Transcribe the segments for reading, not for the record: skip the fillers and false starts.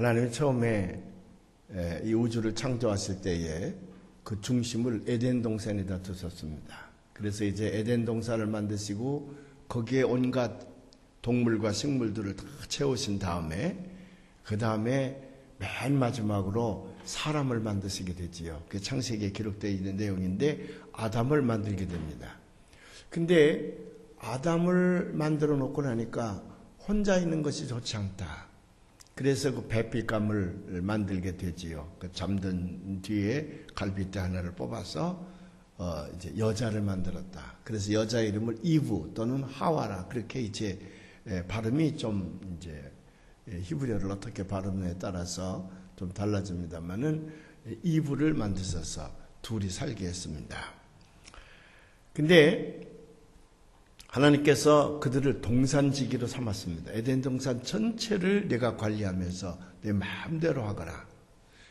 하나님이 처음에 이 우주를 창조하실 때에 그 중심을 에덴 동산에다 두셨습니다. 그래서 이제 에덴 동산을 만드시고 거기에 온갖 동물과 식물들을 다 채우신 다음에 그 다음에 맨 마지막으로 사람을 만드시게 되지요. 그게 창세기에 기록되어 있는 내용인데 아담을 만들게 됩니다. 근데 아담을 만들어 놓고 나니까 혼자 있는 것이 좋지 않다. 그래서 그 배필감을 만들게 되지요. 그 잠든 뒤에 갈빗대 하나를 뽑아서 이제 여자를 만들었다. 그래서 여자 이름을 이브 또는 하와라. 그렇게 이제 발음이 좀 이제 히브리어를 어떻게 발음에 따라서 좀 달라집니다만은 이브를 만드셔서 둘이 살게 했습니다. 근데 하나님께서 그들을 동산지기로 삼았습니다. 에덴 동산 전체를 내가 관리하면서 내 마음대로 하거라.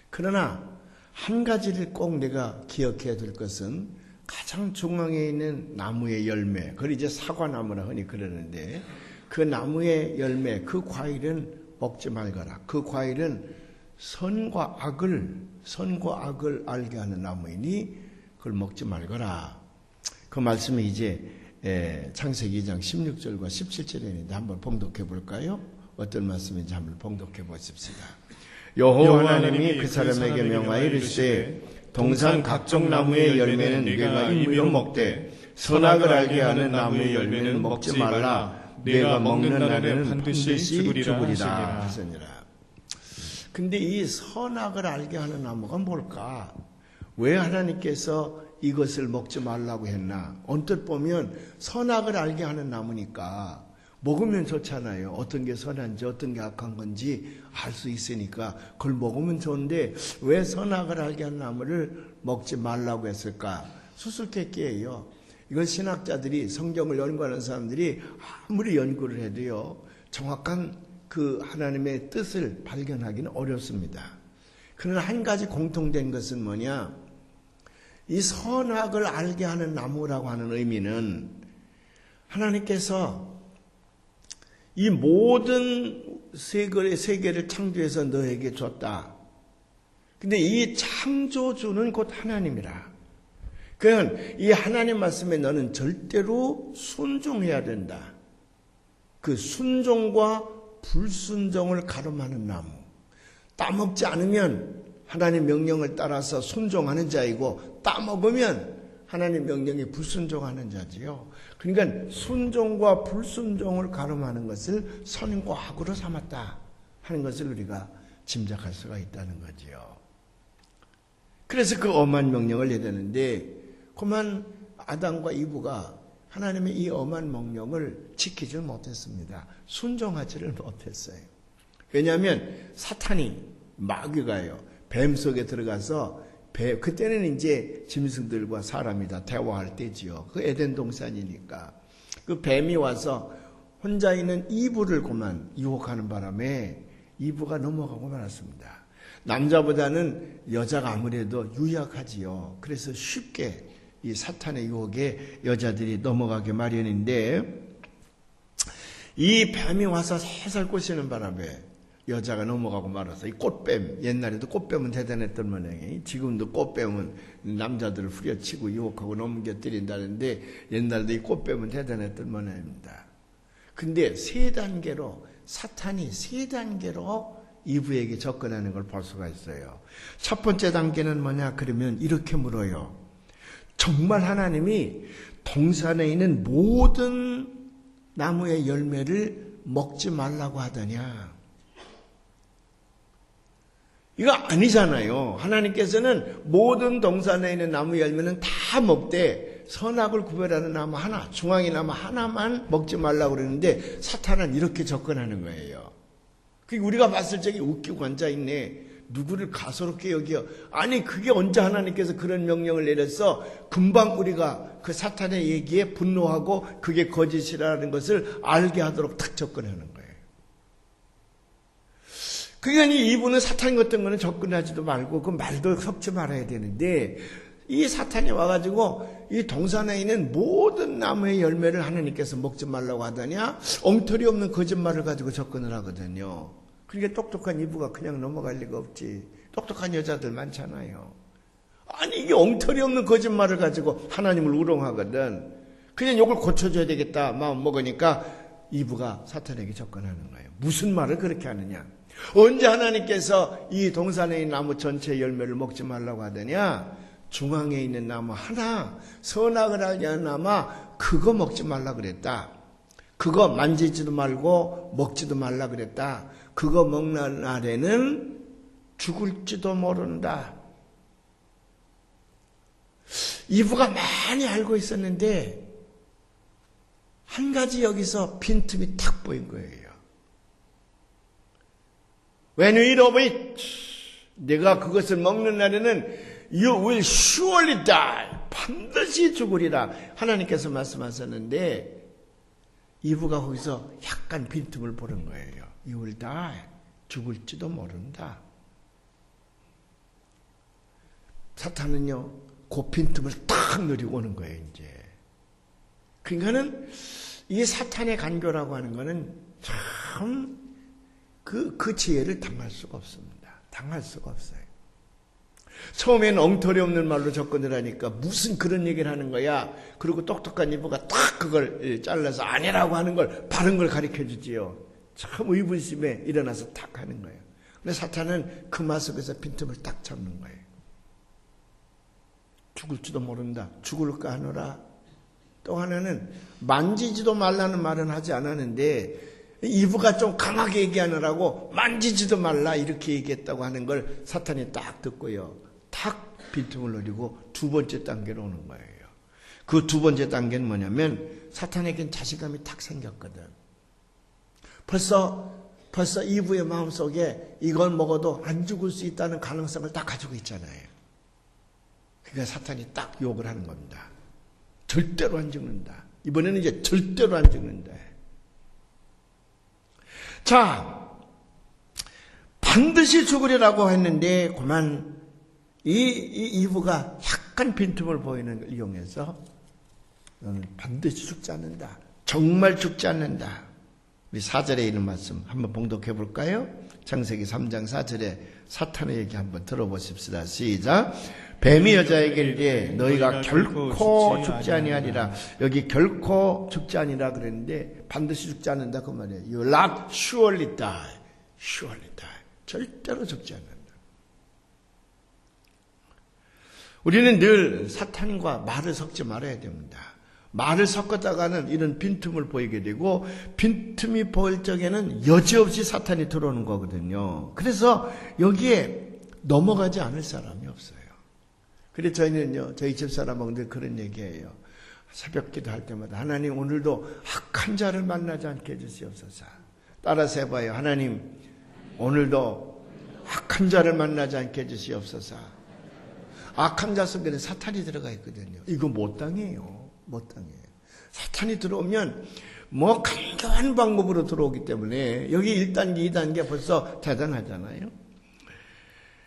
그러나 한 가지를 꼭 내가 기억해야 될 것은 가장 중앙에 있는 나무의 열매, 그걸 이제 사과나무라 흔히 그러는데 그 나무의 열매, 그 과일은 먹지 말거라. 그 과일은 선과 악을 알게 하는 나무이니 그걸 먹지 말거라. 그 말씀이 이제 창세기 2장 16절과 17절에 있는데 한번 봉독해 볼까요? 어떤 말씀인지 한번 봉독해 보십시다. 여호와 하나님이 그 사람에게 명하여 이르시되 동산 각종 나무의 열매는 네가 임의로 먹되 선악을 알게 하는 나무의 열매는 먹지 말라. 네가 먹는 날에는 반드시 죽으리라 하시니라. 근데 이 선악을 알게 하는 나무가 뭘까? 왜 하나님께서 이것을 먹지 말라고 했나? 언뜻 보면 선악을 알게 하는 나무니까 먹으면 좋잖아요. 어떤 게 선한지 어떤 게 악한 건지 알 수 있으니까 그걸 먹으면 좋은데 왜 선악을 알게 하는 나무를 먹지 말라고 했을까? 수수께끼예요. 이건 신학자들이, 성경을 연구하는 사람들이 아무리 연구를 해도요, 정확한 그 하나님의 뜻을 발견하기는 어렵습니다. 그러나 한 가지 공통된 것은 뭐냐? 이 선악을 알게 하는 나무라고 하는 의미는 하나님께서 이 모든 세계를 창조해서 너에게 줬다. 근데 이 창조주는 곧 하나님이라. 그러니까 이 하나님 말씀에 너는 절대로 순종해야 된다. 그 순종과 불순종을 가름하는 나무. 따먹지 않으면 하나님 명령을 따라서 순종하는 자이고 따먹으면 하나님 명령에 불순종하는 자지요. 그러니까 순종과 불순종을 가름하는 것을 선과 악으로 삼았다 하는 것을 우리가 짐작할 수가 있다는 거지요. 그래서 그 엄한 명령을 내렸는데 그만 아담과 이브가 하나님의 이 엄한 명령을 지키지 못했습니다. 순종하지를 못했어요. 왜냐하면 사탄이 마귀가요. 뱀 속에 들어가서 그때는 이제 짐승들과 사람이 다 대화할 때지요. 그 에덴 동산이니까. 그 뱀이 와서 혼자 있는 이브를 그만 유혹하는 바람에 이브가 넘어가고 말았습니다. 남자보다는 여자가 아무래도 유약하지요. 그래서 쉽게 이 사탄의 유혹에 여자들이 넘어가게 마련인데 이 뱀이 와서 살살 꼬시는 바람에 여자가 넘어가고 말아서 이 꽃뱀, 옛날에도 꽃뱀은 대단했던 모양이 지금도 꽃뱀은 남자들을 후려치고 유혹하고 넘겨뜨린다는데 옛날도 이 꽃뱀은 대단했던 모양입니다. 근데 사탄이 세 단계로 이브에게 접근하는 걸 볼 수가 있어요. 첫 번째 단계는 뭐냐 그러면 이렇게 물어요. 정말 하나님이 동산에 있는 모든 나무의 열매를 먹지 말라고 하더냐? 이거 아니잖아요. 하나님께서는 모든 동산에 있는 나무 열매는 다 먹되 선악을 구별하는 나무 하나, 중앙의 나무 하나만 먹지 말라고 그러는데 사탄은 이렇게 접근하는 거예요. 그게 우리가 봤을 적에 웃기고 앉아있네. 누구를 가소롭게 여겨. 아니 그게 언제 하나님께서 그런 명령을 내렸어? 금방 우리가 그 사탄의 얘기에 분노하고 그게 거짓이라는 것을 알게 하도록 탁 접근하는 거예요. 그러니까 이분은 사탄 같은 거는 접근하지도 말고 그 말도 섞지 말아야 되는데 이 사탄이 와가지고 이 동산에 있는 모든 나무의 열매를 하나님께서 먹지 말라고 하더냐 엉터리 없는 거짓말을 가지고 접근을 하거든요. 그러니까 똑똑한 이브가 그냥 넘어갈 리가 없지. 똑똑한 여자들 많잖아요. 아니 이게 엉터리 없는 거짓말을 가지고 하나님을 우롱하거든. 그냥 이걸 고쳐줘야 되겠다 마음 먹으니까 이브가 사탄에게 접근하는 거예요. 무슨 말을 그렇게 하느냐. 언제 하나님께서 이 동산에 있는 나무 전체 열매를 먹지 말라고 하더냐. 중앙에 있는 나무 하나, 선악을 알게 하는 나무 그거 먹지 말라 그랬다. 그거 만지지도 말고 먹지도 말라 그랬다. 그거 먹는 날에는 죽을지도 모른다. 이브가 많이 알고 있었는데 한 가지 여기서 빈틈이 탁 보인 거예요. When you eat of it, 내가 그것을 먹는 날에는 you will surely die. 반드시 죽으리라. 하나님께서 말씀하셨는데 이브가 거기서 약간 빈틈을 보는 거예요. You will die. 죽을지도 모른다. 사탄은요, 그 빈틈을 딱 누리고 오는 거예요, 이제. 그러니까는 이 사탄의 간교라고 하는 거는 참 그 지혜를 당할 수가 없습니다. 당할 수가 없어요. 처음에는 엉터리 없는 말로 접근을 하니까 무슨 그런 얘기를 하는 거야. 그리고 똑똑한 이브가 딱 그걸 잘라서 아니라고 하는 걸 바른 걸 가르쳐 주지요. 참 의문심에 일어나서 딱 하는 거예요. 근데 사탄은 그 말 속에서 빈틈을 딱 잡는 거예요. 죽을지도 모른다. 죽을까 하노라. 또 하나는 만지지도 말라는 말은 하지 않았는데 이브가 좀 강하게 얘기하느라고 만지지도 말라 이렇게 얘기했다고 하는 걸 사탄이 딱 듣고요. 탁 빈틈을 노리고 두 번째 단계로 오는 거예요. 그 두 번째 단계는 뭐냐면 사탄에겐 자신감이 탁 생겼거든. 벌써 이브의 마음속에 이걸 먹어도 안 죽을 수 있다는 가능성을 딱 가지고 있잖아요. 그러니까 사탄이 딱 욕을 하는 겁니다. 절대로 안 죽는다. 이번에는 이제 절대로 안 죽는다. 자, 반드시 죽으리라고 했는데 그만 이브가 약간 빈틈을 보이는 걸 이용해서 너는 반드시 죽지 않는다. 정말 죽지 않는다. 우리 4절에 있는 말씀 한번 봉독해 볼까요? 창세기 3장 4절에 사탄의 얘기 한번 들어보십시다. 시작. 뱀이 여자에게 이르되 너희가 결코 죽지 아니하리라. 여기 결코 죽지 아니라 그랬는데 반드시 죽지 않는다 그 말이에요. You will not surely die. Surely die. 절대로 죽지 않는다. 우리는 늘 사탄과 말을 섞지 말아야 됩니다. 말을 섞었다가는 이런 빈틈을 보이게 되고 빈틈이 보일 적에는 여지없이 사탄이 들어오는 거거든요. 그래서 여기에 넘어가지 않을 사람이 없어요. 그래서 저희는요, 저희 집사람하고 늘 그런 얘기해요. 새벽 기도할 때마다 하나님 오늘도 악한 자를 만나지 않게 해주시옵소서. 따라서 해봐요. 하나님 오늘도 악한 자를 만나지 않게 해주시옵소서. 악한 자 속에는 사탄이 들어가 있거든요. 이거 못 당해요. 못 당해요. 사탄이 들어오면 뭐 간교한 방법으로 들어오기 때문에 여기 1단계, 2단계 벌써 대단하잖아요.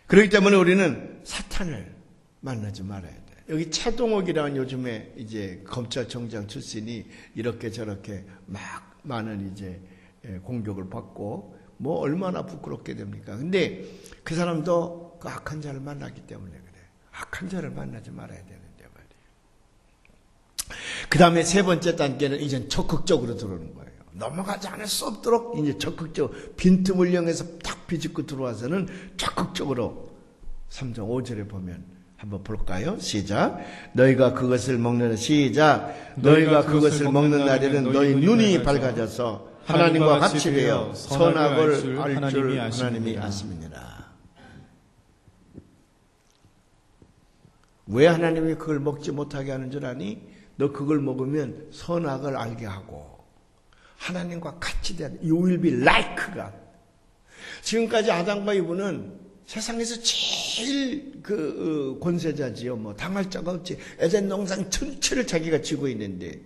그렇기 때문에 우리는 사탄을 만나지 말아야 돼. 여기 차동욱이라는 요즘에 이제 검찰총장 출신이 이렇게 저렇게 막 많은 이제 공격을 받고 뭐 얼마나 부끄럽게 됩니까? 근데 그 사람도 그 악한 자를 만났기 때문에 그래. 악한 자를 만나지 말아야 되는데 말이에요. 그 다음에 세 번째 단계는 이제 적극적으로 들어오는 거예요. 넘어가지 않을 수 없도록 이제 적극적으로 빈틈을 이용해서 탁 비집고 들어와서는 적극적으로 3장 5절에 보면 한번 볼까요? 시작. 너희가 그것을 먹는 시작. 너희가 그것을 먹는 날에는 너희 눈이 밝아져서 하나님과 같이 되어 선악을 알 줄 하나님이 아심이니라. 왜 하나님이 그걸 먹지 못하게 하는 줄 아니? 너 그걸 먹으면 선악을 알게 하고 하나님과 같이 되는 You will be like God. 지금까지 아담과 이브는 세상에서 제일 그 권세자지요. 뭐 당할 자가 없지. 에덴 동산 전체를 자기가 쥐고 있는데,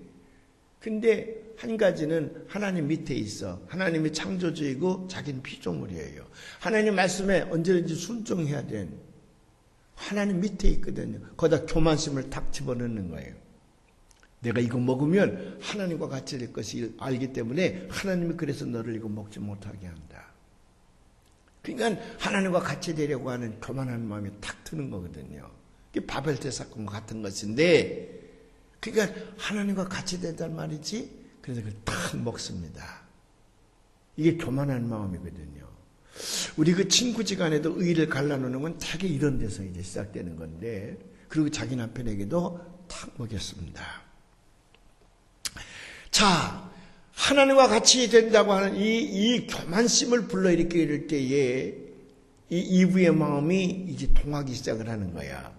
근데 한 가지는 하나님 밑에 있어. 하나님이 창조주이고 자기는 피조물이에요. 하나님 말씀에 언제든지 순종해야 된 하나님 밑에 있거든요. 거기다 교만심을 탁 집어넣는 거예요. 내가 이거 먹으면 하나님과 같이 될 것을 알기 때문에 하나님이 그래서 너를 이거 먹지 못하게 한다. 그러니까 하나님과 같이 되려고 하는 교만한 마음이 탁 드는 거거든요. 이게 바벨탑 사건과 같은 것인데, 그러니까 하나님과 같이 된단 말이지. 그래서 그걸 탁 먹습니다. 이게 교만한 마음이거든요. 우리 그 친구지간에도 의의를 갈라놓는 건 되게 이런 데서 이제 시작되는 건데, 그리고 자기 남편에게도 탁 먹였습니다. 자, 하나님과 같이 된다고 하는 이 교만심을 불러일으켜 이럴 때에 이 이브의 마음이 이제 동하기 시작을 하는 거야.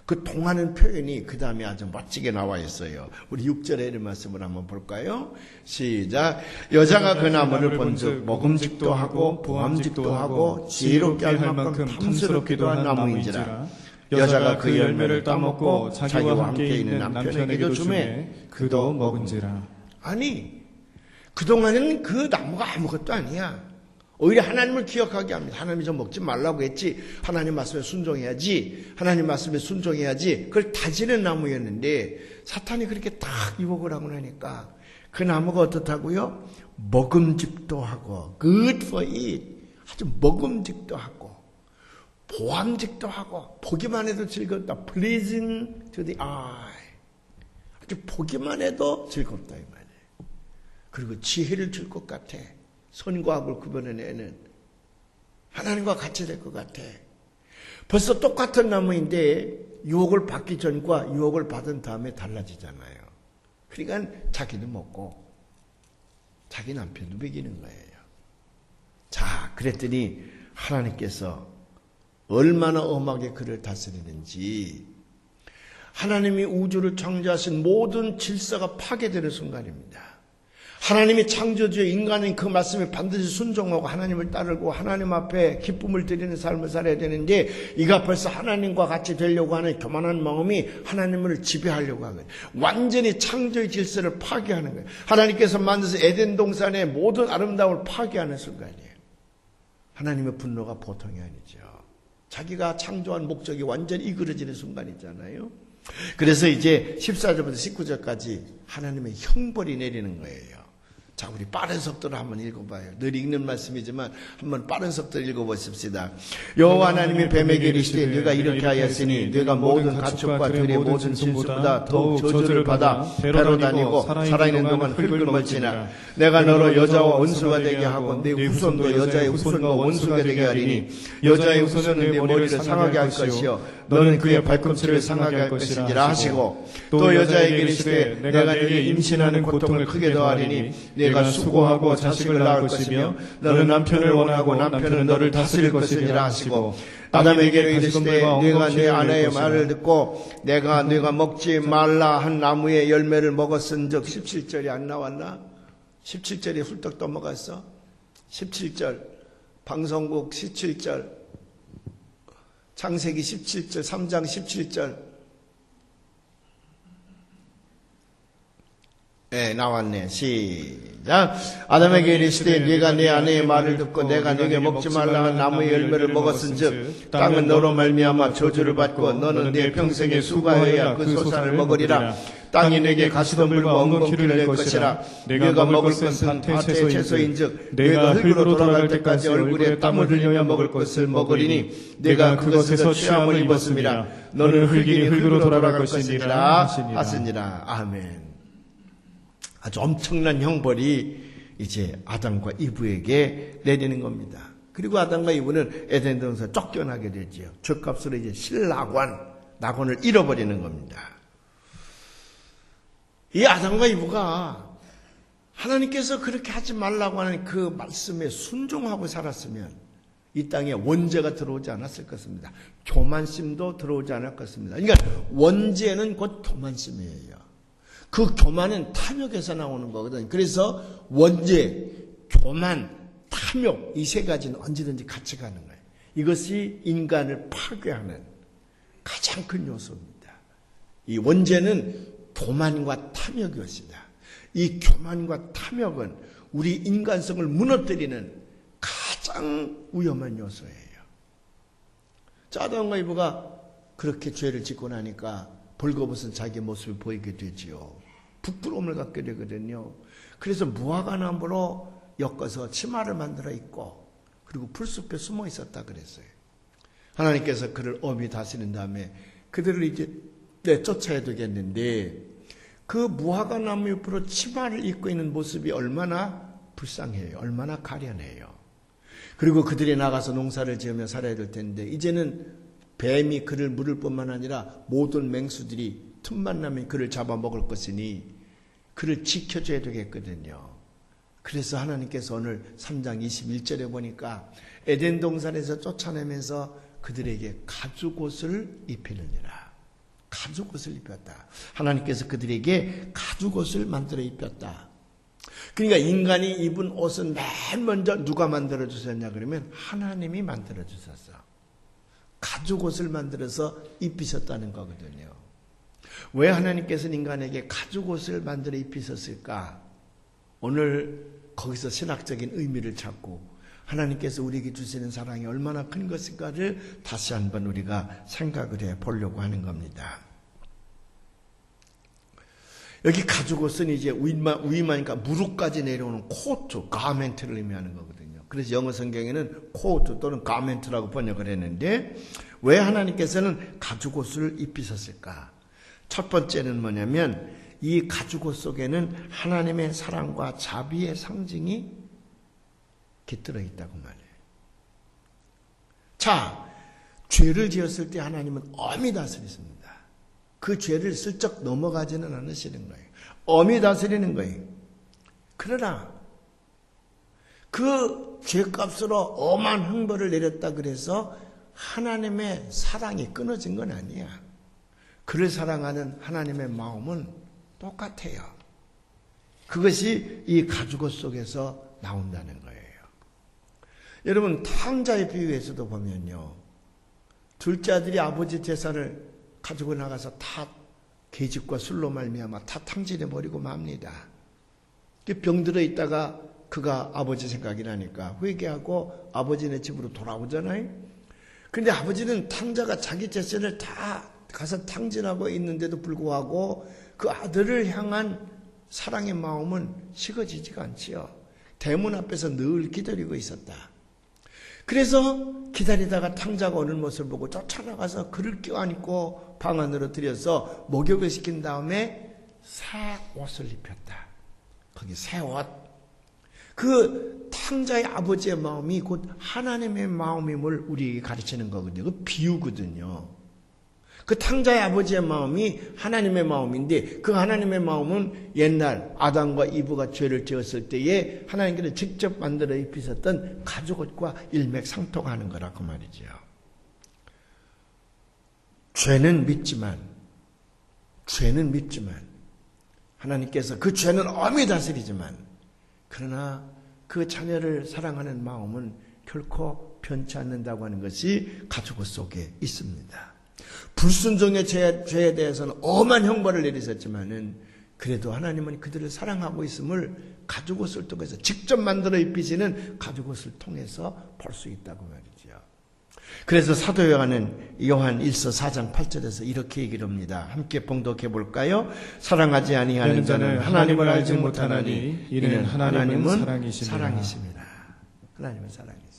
그 동하는 표현이 그 다음에 아주 멋지게 나와 있어요. 우리 6절에 있는 말씀을 한번 볼까요? 시작. 여자가 그 나무를 본즉 먹음직도 하고 보암직도 하고 지혜롭게 할 만큼 탐스럽기도 한 나무인지라. 여자가 그 열매를 따먹고 자기와 함께 있는 남편에게도 주매 그도 먹은지라. 아니, 그동안은 그 나무가 아무것도 아니야. 오히려 하나님을 기억하게 합니다. 하나님이 좀 먹지 말라고 했지. 하나님 말씀에 순종해야지. 하나님 말씀에 순종해야지. 그걸 다지는 나무였는데 사탄이 그렇게 딱 유혹을 하고 나니까 그 나무가 어떻다고요? 먹음직도 하고 good for it. 아주 먹음직도 하고 보암직도 하고 보기만 해도 즐겁다. pleasing to the eye. 아주 보기만 해도 즐겁다 이 말이에요. 그리고 지혜를 줄 것 같아. 선과 악을 구별해내는 하나님과 같이 될 것 같아. 벌써 똑같은 나무인데 유혹을 받기 전과 유혹을 받은 다음에 달라지잖아요. 그러니까 자기도 먹고 자기 남편도 먹이는 거예요. 자, 그랬더니 하나님께서 얼마나 엄하게 그를 다스리는지, 하나님이 우주를 창조하신 모든 질서가 파괴되는 순간입니다. 하나님이 창조주의 인간인 그 말씀에 반드시 순종하고 하나님을 따르고 하나님 앞에 기쁨을 드리는 삶을 살아야 되는데, 이가 벌써 하나님과 같이 되려고 하는 교만한 마음이 하나님을 지배하려고 하는 거예요. 완전히 창조의 질서를 파괴하는 거예요. 하나님께서 만드신 에덴 동산의 모든 아름다움을 파괴하는 순간이에요. 하나님의 분노가 보통이 아니죠. 자기가 창조한 목적이 완전히 이그러지는 순간이잖아요. 그래서 이제 14절부터 19절까지 하나님의 형벌이 내리는 거예요. 자, 우리 빠른 속도로 한번 읽어봐요. 늘 읽는 말씀이지만 한번 빠른 속도로 읽어보십시다. 여호와 하나님이 뱀에게 이르시되 네가 이렇게 하였으니 네가 모든 가축과 들의 모든 짐승보다 더욱 저주를 받아 배로 다니고 살아있는 동안 흙을 멀지나 내가 너로 여자와 원수가 되게 하고 네 후손도 여자의 후손과 원수가 되게 하리니 여자의 후손은 네 머리를 상하게 할 것이요 너는 그의 발꿈치를 상하게 할 것이니라 하시고, 또 여자에게 이르시되 내가 네게 임신하는 고통을 크게 더하리니 네가 수고하고 자식을 낳을 것이며 너는 남편을 원하고 남편은 너를 다스릴 것이니라 하시고, 아담에게 이르시되 네가 네 아내의 말을 듣고 내가 먹지 말라 한 나무의 열매를 먹었은즉. 17절이 안 나왔나? 17절이 훌떡 넘어갔어. 17절 방송국 17절 창세기 17절 3장 17절 네, 나왔네. 시작. 아담에게 이르시되 네가 네 아내의 말을 듣고 내가 네게 먹지 말라 한 나무의 열매를 먹었은즉 땅은 너로 말미암아 저주를 받고 너는 네 평생에 수고하여야 그 소산을 먹으리라. 땅이 내게 가시덤불과 엉겅퀴를 낼 것이라. 네가 먹을 것은 밭의 채소인즉 네가 흙으로 돌아갈 때까지 얼굴에 땀을 흘려야 먹을 것을 먹으리니 네가 그것에서 취함을 입었음이라. 너는 흙이니 흙으로 돌아갈 것이니라 하시니라. 아멘. 아주 엄청난 형벌이 이제 아담과 이브에게 내리는 겁니다. 그리고 아담과 이브는 에덴 동산에서 쫓겨나게 되지요. 죄값으로 이제 낙원을 잃어버리는 겁니다. 이 아담과 이브가 하나님께서 그렇게 하지 말라고 하는 그 말씀에 순종하고 살았으면 이 땅에 원죄가 들어오지 않았을 것입니다. 교만심도 들어오지 않을 것입니다. 그러니까 원죄는 곧 교만심이에요. 그 교만은 탐욕에서 나오는 거거든. 그래서 원죄, 교만, 탐욕 이 세 가지는 언제든지 같이 가는 거예요. 이것이 인간을 파괴하는 가장 큰 요소입니다. 이 원죄는 교만과 탐욕이었습니다. 이 교만과 탐욕은 우리 인간성을 무너뜨리는 가장 위험한 요소예요. 아담과 이브가 그렇게 죄를 짓고 나니까 벌거벗은 자기 모습을 보이게 되지요. 부끄러움을 갖게 되거든요. 그래서 무화과나무로 엮어서 치마를 만들어 입고 그리고 풀숲에 숨어 있었다 그랬어요. 하나님께서 그를 엄히 다스린 다음에 그들을 이제 내쫓아야 되겠는데 그 무화과 나무 옆으로 치마를 입고 있는 모습이 얼마나 불쌍해요. 얼마나 가련해요. 그리고 그들이 나가서 농사를 지으며 살아야 될 텐데 이제는 뱀이 그를 물을 뿐만 아니라 모든 맹수들이 틈만 나면 그를 잡아먹을 것이니 그를 지켜줘야 되겠거든요. 그래서 하나님께서 오늘 3장 21절에 보니까 에덴 동산에서 쫓아내면서 그들에게 가죽옷을 입히느니라. 가죽옷을 입혔다. 하나님께서 그들에게 가죽옷을 만들어 입혔다. 그러니까 인간이 입은 옷은 맨 먼저 누가 만들어 주셨냐 그러면 하나님이 만들어 주셨어. 가죽옷을 만들어서 입히셨다는 거거든요. 왜 하나님께서는 인간에게 가죽옷을 만들어 입히셨을까? 오늘 거기서 신학적인 의미를 찾고 하나님께서 우리에게 주시는 사랑이 얼마나 큰 것인가를 다시 한번 우리가 생각을 해 보려고 하는 겁니다. 여기 가죽옷은 이제 위마니까 무릎까지 내려오는 코트, 가멘트를 의미하는 거거든요. 그래서 영어 성경에는 코트 또는 가멘트라고 번역을 했는데 왜 하나님께서는 가죽옷을 입히셨을까? 첫 번째는 뭐냐면 이 가죽옷 속에는 하나님의 사랑과 자비의 상징이 깃들어 있다고 말해요. 자, 죄를 지었을 때 하나님은 엄히 다스리십니다. 그 죄를 슬쩍 넘어가지는 않으시는 거예요. 엄히 다스리는 거예요. 그러나 그 죄값으로 엄한 형벌을 내렸다 그래서 하나님의 사랑이 끊어진 건 아니야. 그를 사랑하는 하나님의 마음은 똑같아요. 그것이 이 가죽옷 속에서 나온다는 거예요. 여러분 탕자의 비유에서도 보면요. 둘째 아들이 아버지 재산을 가지고 나가서 다 계집과 술로 말미암아 다 탕진해 버리고 맙니다. 병들어 있다가 그가 아버지 생각이 나니까 회개하고 아버지네 집으로 돌아오잖아요. 그런데 아버지는 탕자가 자기 재산을 다 가서 탕진하고 있는데도 불구하고 그 아들을 향한 사랑의 마음은 식어지지가 않지요. 대문 앞에서 늘 기다리고 있었다. 그래서 기다리다가 탕자가 오는 모습을 보고 쫓아나가서 그를 껴안고 방 안으로 들여서 목욕을 시킨 다음에 새 옷을 입혔다. 거기 새 옷. 그 탕자의 아버지의 마음이 곧 하나님의 마음임을 우리에게 가르치는 거거든요. 그 비유거든요. 그 탕자의 아버지의 마음이 하나님의 마음인데 그 하나님의 마음은 옛날 아담과 이브가 죄를 지었을 때에 하나님께서 직접 만들어 입히셨던 가죽옷과 일맥상통하는 거라고 말이죠. 죄는 밉지만 하나님께서 그 죄는 엄히 다스리지만 그러나 그 자녀를 사랑하는 마음은 결코 변치 않는다고 하는 것이 가죽옷 속에 있습니다. 불순종의 죄에 대해서는 엄한 형벌을 내리셨지만은 그래도 하나님은 그들을 사랑하고 있음을 가죽옷을 통해서 직접 만들어 입히시는 가죽옷을 통해서 볼 수 있다고 말이죠. 그래서 사도 요한 1서 4장 8절에서 이렇게 얘기를 합니다. 함께 봉독해 볼까요? 사랑하지 아니하는 자는 하나님을 알지 못하나니 이는 하나님은 사랑이십니다. 하나님은 사랑이십니다.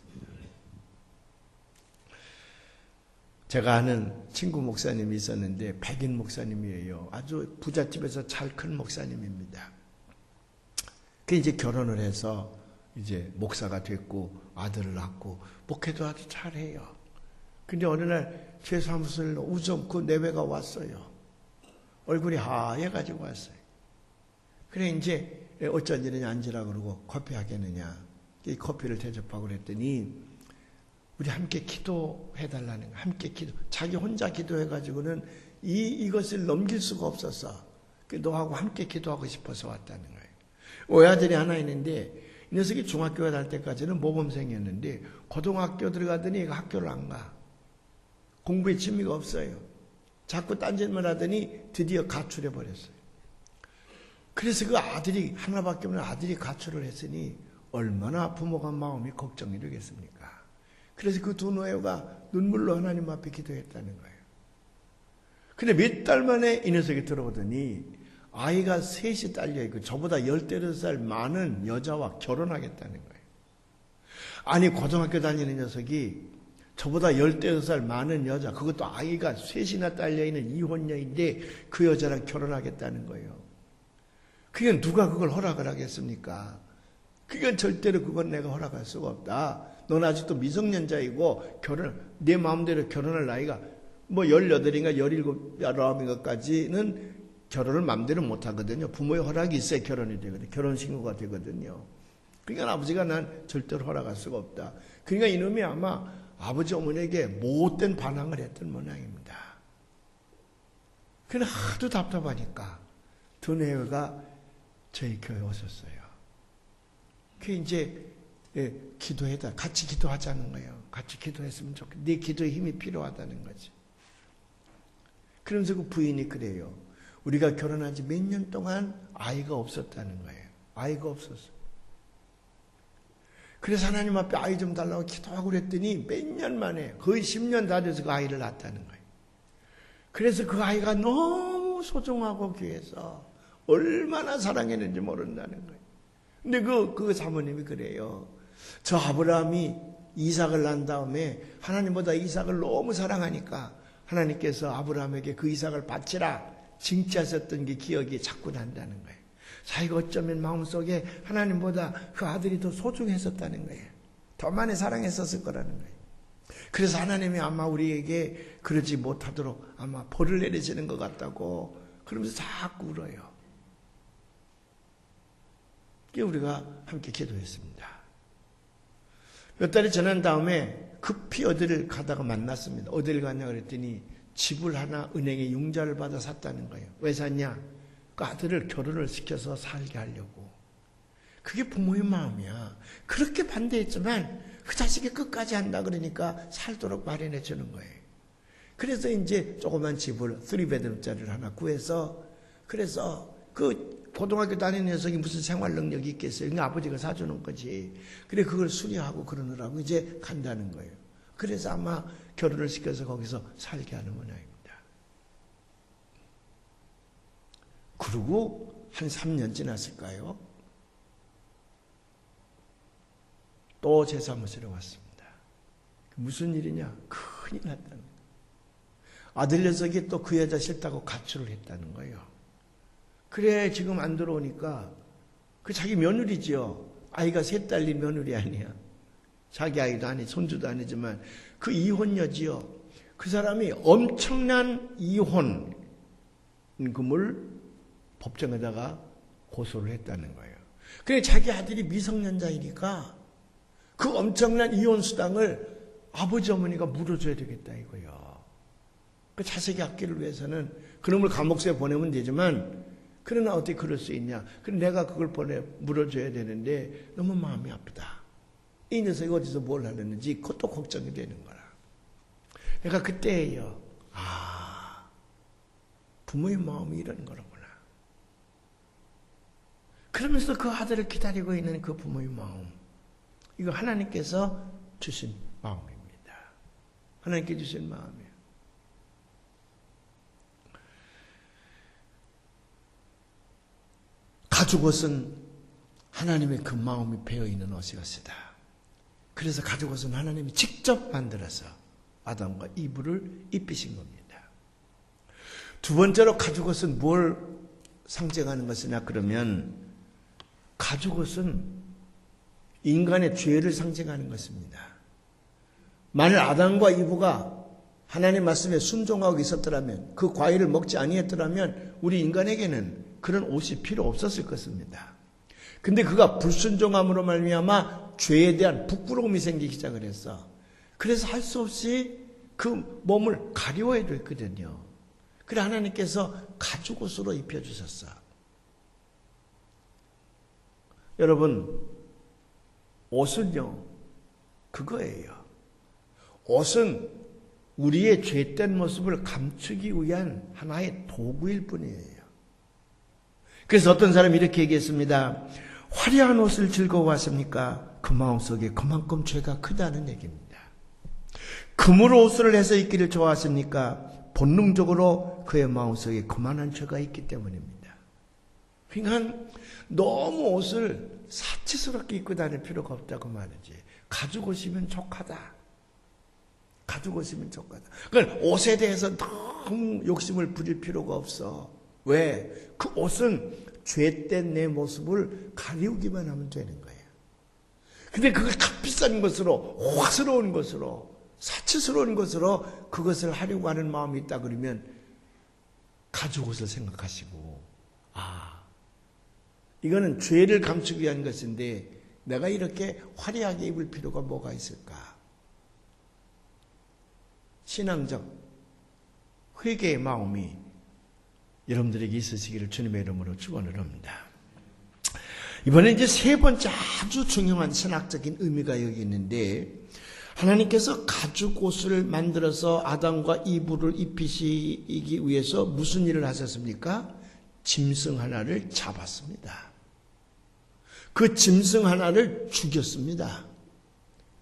제가 아는 친구 목사님이 있었는데 백인 목사님이에요. 아주 부잣집에서 잘 큰 목사님입니다. 그 이제 결혼을 해서 이제 목사가 됐고 아들을 낳고 목회도 아주 잘해요. 근데 어느 날 제 사무실 우정 그 내외가 왔어요. 얼굴이 하얘가지고 왔어요. 그래 이제 어쩐 일이냐 앉으라 그러고 커피 하겠느냐. 이 커피를 대접하고 그랬더니 우리 함께 기도해달라는 거야. 함께 기도. 자기 혼자 기도해가지고는 이것을 넘길 수가 없었어. 너하고 함께 기도하고 싶어서 왔다는 거예요. 외아들이 하나 있는데 이 녀석이 중학교에 갈 때까지는 모범생이었는데 고등학교 들어가더니 학교를 안 가. 공부에 취미가 없어요. 자꾸 딴짓만 하더니 드디어 가출해버렸어요. 그래서 그 아들이 하나밖에 없는 아들이 가출을 했으니 얼마나 부모가 마음이 걱정이 되겠습니까? 그래서 그 두 노예가 눈물로 하나님 앞에 기도했다는 거예요. 근데 몇 달 만에 이 녀석이 들어오더니 아이가 셋이 딸려있고 저보다 18살 많은 여자와 결혼하겠다는 거예요. 아니 고등학교 다니는 녀석이 저보다 15살 많은 여자, 그것도 아이가 셋이나 딸려있는 이혼녀인데 그 여자랑 결혼하겠다는 거예요. 그게 누가 그걸 허락을 하겠습니까? 그건 절대로 그건 내가 허락할 수가 없다. 넌 아직도 미성년자이고 내 마음대로 결혼할 나이가 뭐 18인가 17, 19인가까지는 결혼을 마음대로 못 하거든요. 부모의 허락이 있어야 결혼이 되거든요. 결혼신고가 되거든요. 그러니까 아버지가 난 절대로 허락할 수가 없다. 그러니까 이놈이 아마 아버지 어머니에게 못된 반항을 했던 모양입니다. 그냥 하도 답답하니까 두뇌가 저희 교회에 오셨어요. 그 이제 기도해다 같이 기도하자는 거예요. 같이 기도했으면 좋겠다. 네 기도에 힘이 필요하다는 거지. 그러면서 그 부인이 그래요. 우리가 결혼한 지 몇 년 동안 아이가 없었다는 거예요. 아이가 없었어. 그래서 하나님 앞에 아이 좀 달라고 기도하고 그랬더니 몇 년 만에 거의 10년 다 돼서 그 아이를 낳았다는 거예요. 그래서 그 아이가 너무 소중하고 귀해서 얼마나 사랑했는지 모른다는 거예요. 근데 그 사모님이 그래요. 저 아브라함이 이삭을 낳은 다음에 하나님보다 이삭을 너무 사랑하니까 하나님께서 아브라함에게 그 이삭을 바치라 징치하셨던 게 기억이 자꾸 난다는 거예요. 자기가 어쩌면 마음속에 하나님보다 그 아들이 더 소중했었다는 거예요. 더 많이 사랑했었을 거라는 거예요. 그래서 하나님이 아마 우리에게 그러지 못하도록 아마 벌을 내리시는 것 같다고 그러면서 자꾸 울어요. 우리가 함께 기도했습니다. 몇 달이 지난 다음에 급히 어디를 가다가 만났습니다. 어디를 갔냐 그랬더니 집을 하나 은행에 융자를 받아 샀다는 거예요. 왜 샀냐? 그 아들을 결혼을 시켜서 살게 하려고. 그게 부모의 마음이야. 그렇게 반대했지만 그 자식이 끝까지 한다 그러니까 살도록 마련해 주는 거예요. 그래서 이제 조그만 집을 3베드룸짜리를 하나 구해서 그래서 그 고등학교 다니는 녀석이 무슨 생활 능력이 있겠어요. 그러니까 아버지가 사주는 거지. 그래 그걸 수리하고 그러느라고 이제 간다는 거예요. 그래서 아마 결혼을 시켜서 거기서 살게 하는 모양입니다. 그리고 한 3년 지났을까요? 또 제 사무실에 왔습니다. 무슨 일이냐? 큰일 났다는 거예요. 아들 녀석이 또 그 여자 싫다고 가출을 했다는 거예요. 그래 지금 안 들어오니까 그 자기 며느리지요. 아이가 셋 딸린 며느리 아니야. 자기 아이도 아니 손주도 아니지만 그 이혼녀지요. 그 사람이 엄청난 이혼금을 법정에다가 고소를 했다는 거예요. 그래 자기 아들이 미성년자이니까 그 엄청난 이혼 수당을 아버지 어머니가 물어줘야 되겠다 이거요. 그 자식의 학기를 위해서는 그놈을 감옥에 보내면 되지만 그러나 어떻게 그럴 수 있냐. 그럼 내가 그걸 물어줘야 되는데 너무 마음이 아프다. 이 녀석이 어디서 뭘 하려는지 그것도 걱정이 되는 거라. 내가 그때예요. 부모의 마음이 이런 거라구나. 그러면서 그 아들을 기다리고 있는 그 부모의 마음. 이거 하나님께서 주신 마음입니다. 하나님께 주신 마음이에요. 가죽옷은 하나님의 그 마음이 배어있는 옷이었다. 그래서 가죽옷은 하나님이 직접 만들어서 아담과 이브를 입히신 겁니다. 두 번째로 가죽옷은 뭘 상징하는 것이냐 그러면 가죽옷은 인간의 죄를 상징하는 것입니다. 만일 아담과 이브가 하나님의 말씀에 순종하고 있었더라면 그 과일을 먹지 아니했더라면 우리 인간에게는 그런 옷이 필요 없었을 것입니다. 근데 그가 불순종함으로 말미암아 죄에 대한 부끄러움이 생기기 시작을 했어. 그래서 할 수 없이 그 몸을 가려워야 됐거든요. 그래 하나님께서 가죽옷으로 입혀주셨어. 여러분 옷은요 그거예요. 옷은 우리의 죄된 모습을 감추기 위한 하나의 도구일 뿐이에요. 그래서 어떤 사람이 이렇게 얘기했습니다. 화려한 옷을 즐거워하십니까? 그 마음속에 그만큼 죄가 크다는 얘기입니다. 금으로 옷을 해서 입기를 좋아하십니까? 본능적으로 그의 마음속에 그만한 죄가 있기 때문입니다. 그러니까 너무 옷을 사치스럽게 입고 다닐 필요가 없다고 말이지. 가지고 오시면 족하다. 가지고 오시면 족하다. 그러니까 옷에 대해서 너무 욕심을 부릴 필요가 없어. 왜? 그 옷은 죄된 내 모습을 가리우기만 하면 되는 거예요. 근데 그걸 값비싼 것으로, 화스러운 것으로, 사치스러운 것으로 그것을 하려고 하는 마음이 있다 그러면 가죽 옷을 생각하시고, 이거는 죄를 감추기 위한 것인데 내가 이렇게 화려하게 입을 필요가 뭐가 있을까? 신앙적 회개의 마음이 여러분들에게 있으시기를 주님의 이름으로 축원을 합니다. 이번에 이제 세 번째 아주 중요한 신학적인 의미가 여기 있는데, 하나님께서 가죽 옷을 만들어서 아담과 이브를 입히시기 위해서 무슨 일을 하셨습니까? 짐승 하나를 잡았습니다. 그 짐승 하나를 죽였습니다.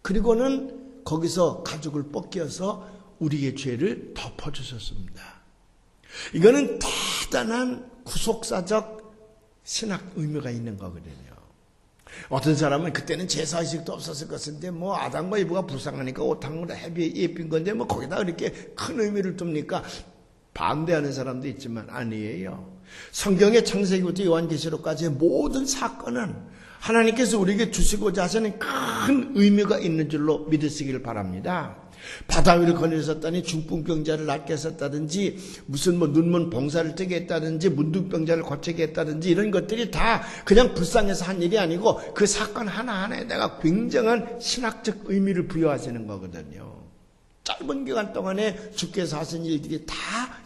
그리고는 거기서 가죽을 벗겨서 우리의 죄를 덮어주셨습니다. 이거는 대단한 구속사적 신학 의미가 있는 거거든요. 어떤 사람은 그때는 제사의식도 없었을 것인데 뭐 아담과 이브가 불쌍하니까 옷탕으로 예쁜 건데 뭐 거기다 이렇게 큰 의미를 둡니까? 반대하는 사람도 있지만 아니에요. 성경의 창세기부터 요한계시록까지의 모든 사건은 하나님께서 우리에게 주시고자 하시는 큰 의미가 있는 줄로 믿으시기를 바랍니다. 바다 위를 거느리셨다니 중풍병자를 낫게 하셨다든지 무슨 뭐 눈먼 봉사를 뜨게 했다든지 문둥병자를 고치게 했다든지 이런 것들이 다 그냥 불쌍해서 한 일이 아니고 그 사건 하나하나에 내가 굉장한 신학적 의미를 부여하시는 거거든요. 짧은 기간 동안에 주께서 하신 일들이 다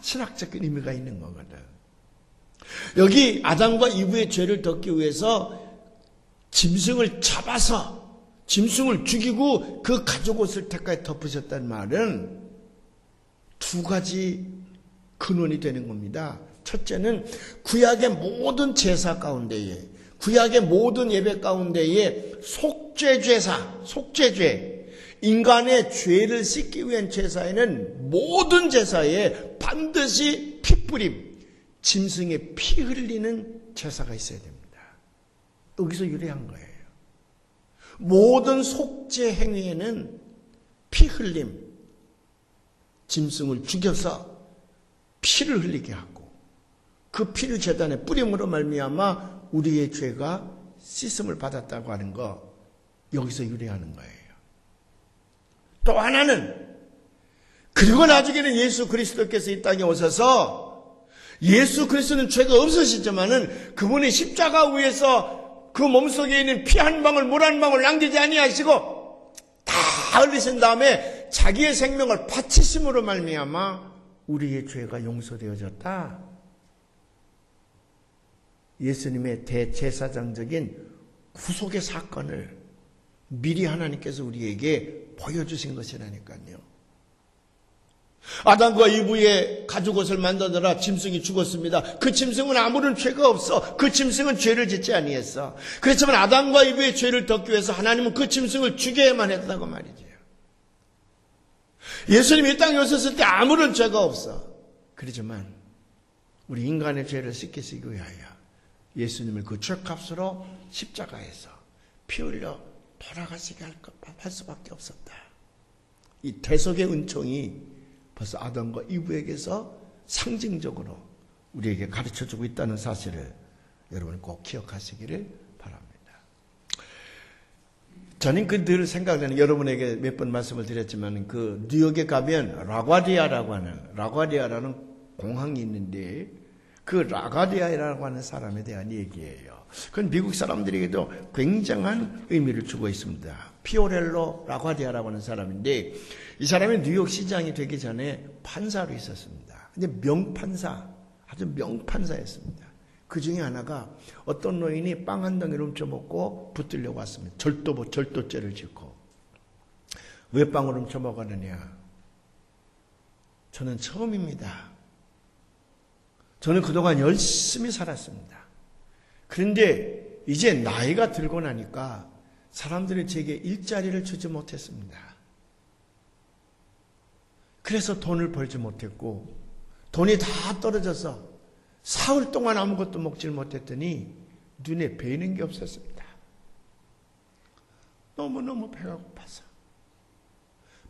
신학적 의미가 있는 거거든. 여기 아담과 이브의 죄를 덮기 위해서 짐승을 잡아서 짐승을 죽이고 그 가죽옷을 태까지 덮으셨다는 말은 두 가지 근원이 되는 겁니다. 첫째는 구약의 모든 제사 가운데에, 구약의 모든 예배 가운데에 속죄죄, 인간의 죄를 씻기 위한 제사에는 모든 제사에 반드시 피뿌림, 짐승의 피 흘리는 제사가 있어야 됩니다. 여기서 유래한 거예요. 모든 속죄 행위에는 피 흘림, 짐승을 죽여서 피를 흘리게 하고 그 피를 제단에 뿌림으로 말미암아 우리의 죄가 씻음을 받았다고 하는 거, 여기서 유래하는 거예요. 또 하나는, 그리고 나중에는 예수 그리스도께서 이 땅에 오셔서, 예수 그리스도는 죄가 없으시지만은 그분이 십자가 위에서 그 몸속에 있는 피 한 방울, 물 한 방울 남기지 아니하시고 다 흘리신 다음에 자기의 생명을 바치심으로 말미암아 우리의 죄가 용서되어졌다. 예수님의 대제사장적인 구속의 사건을 미리 하나님께서 우리에게 보여주신 것이라니까요. 아담과 이브의 가죽옷을 만드느라 짐승이 죽었습니다. 그 짐승은 아무런 죄가 없어. 그 짐승은 죄를 짓지 아니했어. 그렇지만 아담과 이브의 죄를 덮기 위해서 하나님은 그 짐승을 죽여야만 했다고 말이죠. 예수님이 이 땅에 오셨을 때 아무런 죄가 없어. 그렇지만 우리 인간의 죄를 씻기시기 위하여 예수님을 그 죄값으로 십자가에서 피 흘려 돌아가시게 할 수밖에 없었다. 이 대속의 은총이 벌써 아담과 이브에게서 상징적으로 우리에게 가르쳐주고 있다는 사실을 여러분 꼭 기억하시기를 바랍니다. 저는 늘 생각나는, 여러분에게 몇 번 말씀을 드렸지만 그 뉴욕에 가면 라과디아라는 공항이 있는데 그 라과디아라고 하는 사람에 대한 얘기예요. 그건 미국 사람들에게도 굉장한 의미를 주고 있습니다. 피오렐로 라과디아라고 하는 사람인데 이 사람이 뉴욕 시장이 되기 전에 판사로 있었습니다. 근데 명판사, 아주 명판사였습니다. 그 중에 하나가 어떤 노인이 빵 한 덩이를 훔쳐먹고 붙들려고 왔습니다. 절도죄를 짓고. 왜 빵을 훔쳐먹었느냐? 저는 처음입니다. 저는 그동안 열심히 살았습니다. 그런데 이제 나이가 들고 나니까 사람들이 제게 일자리를 주지 못했습니다. 그래서 돈을 벌지 못했고 돈이 다 떨어져서 사흘 동안 아무것도 먹질 못했더니 눈에 베이는 게 없었습니다. 너무너무 배가 고파서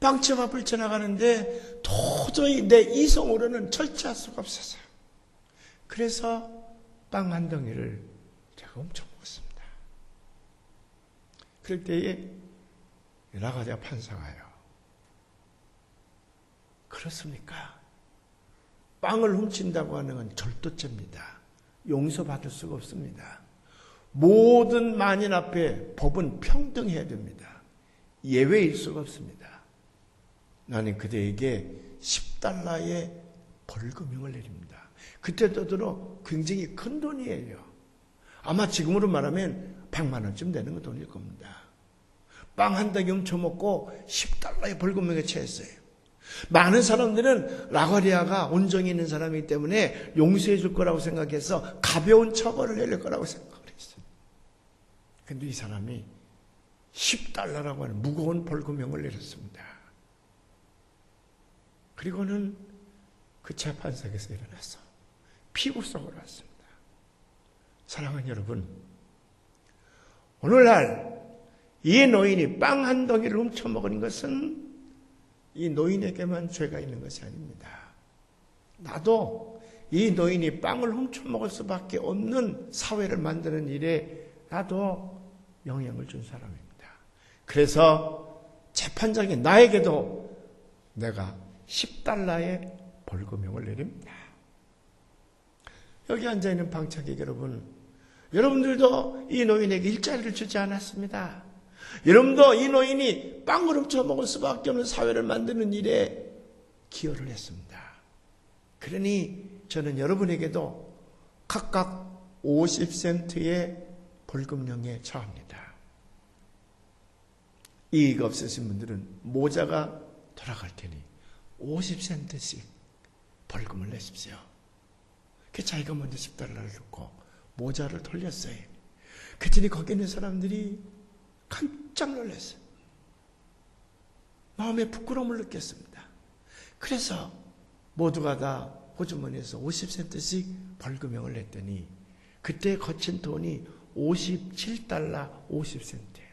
빵집 앞을 지나가는데 도저히 내 이성으로는 절제할 수가 없어서 그래서 빵 한 덩이를 제가 엄청 먹었습니다. 그럴 때에 라가디아 판사가요. 그렇습니까? 빵을 훔친다고 하는 건 절도죄입니다. 용서받을 수가 없습니다. 모든 만인 앞에 법은 평등해야 됩니다. 예외일 수가 없습니다. 나는 그대에게 10달러의 벌금형을 내립니다. 그때도 굉장히 큰 돈이에요. 아마 지금으로 말하면 100만 원쯤 되는 그 돈일 겁니다. 빵 한 덩이 훔쳐먹고 10달러의 벌금형에 처했어요. 많은 사람들은 라가디아가 온정이 있는 사람이기 때문에 용서해 줄 거라고 생각해서 가벼운 처벌을 내릴 거라고 생각을 했어요. 그런데 이 사람이 10달러라고 하는 무거운 벌금형을 내렸습니다. 그리고는 그 재판석에서 일어나서 피구석으로 왔습니다. 사랑하는 여러분, 오늘날 이 노인이 빵 한 덩이를 훔쳐먹은 것은 이 노인에게만 죄가 있는 것이 아닙니다. 나도 이 노인이 빵을 훔쳐먹을 수밖에 없는 사회를 만드는 일에 나도 영향을 준 사람입니다. 그래서 재판장이 나에게도 내가 10달러의 벌금형을 내립니다. 여기 앉아있는 방청객 여러분, 여러분들도 이 노인에게 일자리를 주지 않았습니다. 여러분도 이 노인이 빵을 훔쳐먹을 수밖에 없는 사회를 만드는 일에 기여를 했습니다. 그러니 저는 여러분에게도 각각 50센트의 벌금형에 처합니다. 이의가 없으신 분들은 모자가 돌아갈 테니 50센트씩 벌금을 내십시오. 그 자기가 먼저 10달러를 줬고 모자를 돌렸어요. 그랬더니 거기 있는 사람들이 깜짝 놀랐어요. 마음에 부끄러움을 느꼈습니다. 그래서 모두가 다 호주머니에서 50센트씩 벌금형을 냈더니 그때 거친 돈이 57달러 50센트예요.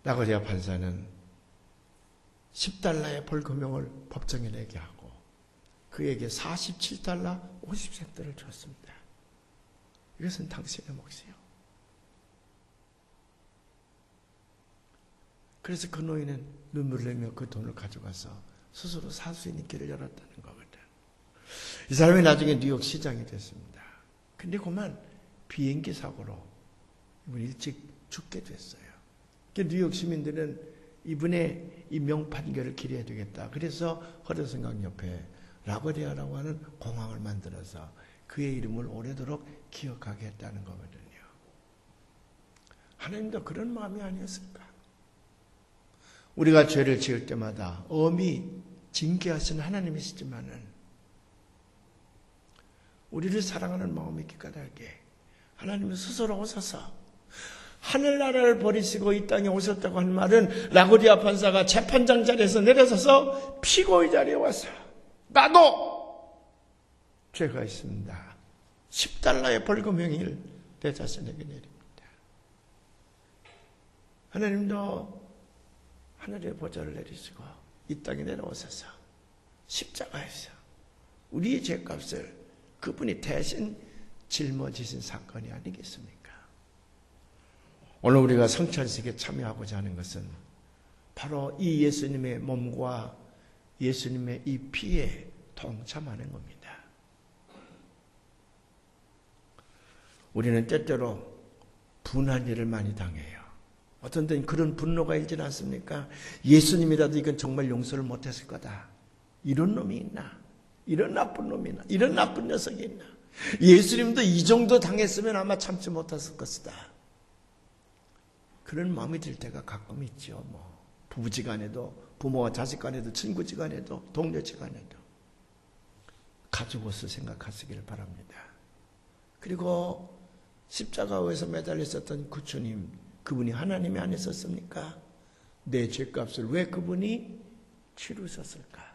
라가디아 판사는 10달러의 벌금형을 법정에 내게 하고 그에게 47달러 50센트를 줬습니다. 이것은 당신의 몫이요. 그래서 그 노인은 눈물을 흘리며 그 돈을 가져가서 스스로 살 수 있는 길을 열었다는 거거든. 이 사람이 나중에 뉴욕 시장이 됐습니다. 근데 그만 비행기 사고로 이분이 일찍 죽게 됐어요. 뉴욕 시민들은 이분의 이 명판결을 기리해야 되겠다. 그래서 허드슨강 옆에 라가디아라고 하는 공항을 만들어서 그의 이름을 오래도록 기억하게 했다는 거거든요. 하나님도 그런 마음이 아니었을까? 우리가 죄를 지을 때마다 엄히 징계하시는 하나님이시지만은 우리를 사랑하는 마음이 깨끗하게 하나님은 스스로 오셔서 하늘나라를 버리시고 이 땅에 오셨다고 하는 말은 라가디아 판사가 재판장 자리에서 내려서서 피고의 자리에 와서 나도 죄가 있습니다. 10달러의 벌금형을 내 자신에게 내립니다. 하나님도 하늘의 보좌를 내리시고 이 땅에 내려오셔서 십자가에서 우리의 죄값을 그분이 대신 짊어지신 사건이 아니겠습니까? 오늘 우리가 성찬식에 참여하고자 하는 것은 바로 이 예수님의 몸과 예수님의 이 피에 동참하는 겁니다. 우리는 때때로 분한 일을 많이 당해요. 어떤 때는 그런 분노가 일지 않습니까? 예수님이라도 이건 정말 용서를 못했을 거다. 이런 놈이 있나? 이런 나쁜 놈이 있나? 이런 나쁜 녀석이 있나? 예수님도 이 정도 당했으면 아마 참지 못했을 것이다. 그런 마음이 들 때가 가끔 있죠. 부부지간에도, 부모와 자식간에도, 친구지간에도, 동료지간에도 가족으로서 생각하시기를 바랍니다. 그리고 십자가에서 매달려 있었던 그 주님, 그분이 하나님이 아니었습니까? 내 죄값을 왜 그분이 치루셨을까?